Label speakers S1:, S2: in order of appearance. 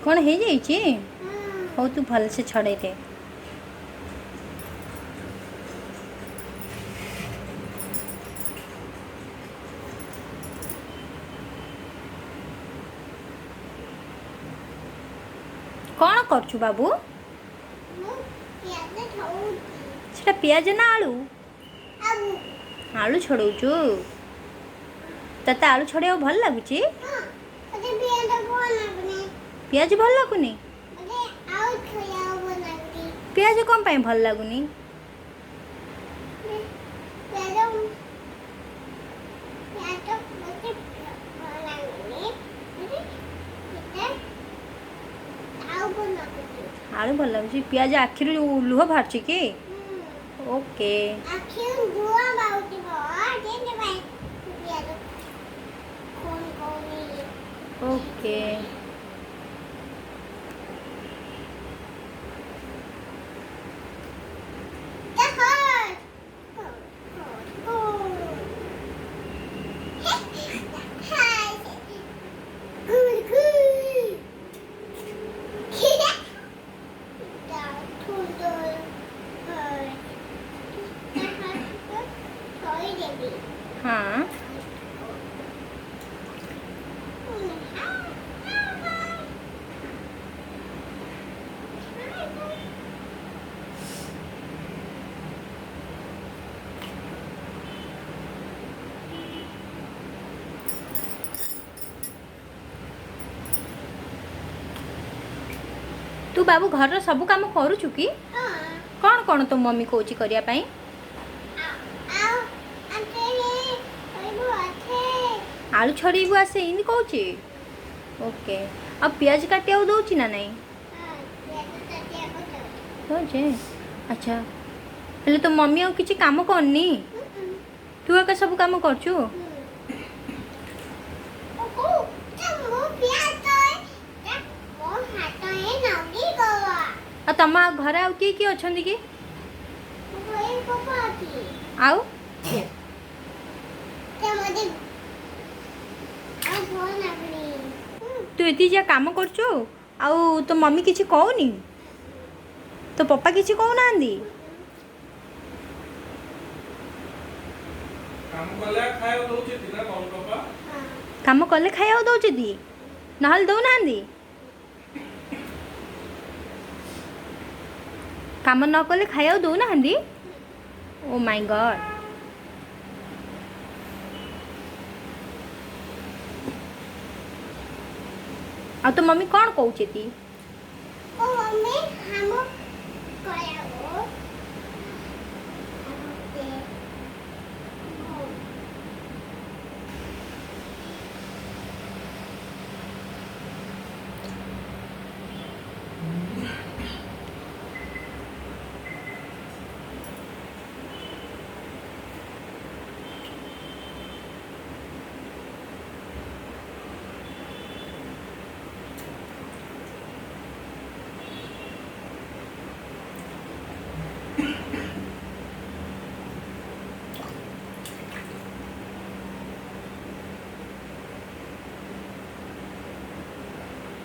S1: कौन हो जाइए हो तू भल से छड़े दे कौन करछु बाबू सेटा पियाज ना आलू आलू छड़ौचु तते आलू छड़े भल लगुची पियाज भल लगुनी पियाज कौन पाई भल लगुनी आलू भल लगुची पियाज आखिर लुह बाहर कि ओके ओके हाँ तू बाबू घर सब काम करुचु कि कौन कौन तो मम्मी कौची करिया पाई आलू छड़ेबू आसे इन कौची ओके अब पियाज काटिया दौची ना नहीं दौचे अच्छा हेले तो मम्मी आ किसी काम करनी तू एका सब काम करचु आ तम घर आउ किए अच्छा कि आउ तू ये जा काम करचु आउ तो मम्मी किसी कहूनी तो पप्पा किसी कहूना काम कले खाया दौचे ना दौना काम न कले खाया दौना ओ माय गॉड आ तो मम्मी कौन कहूची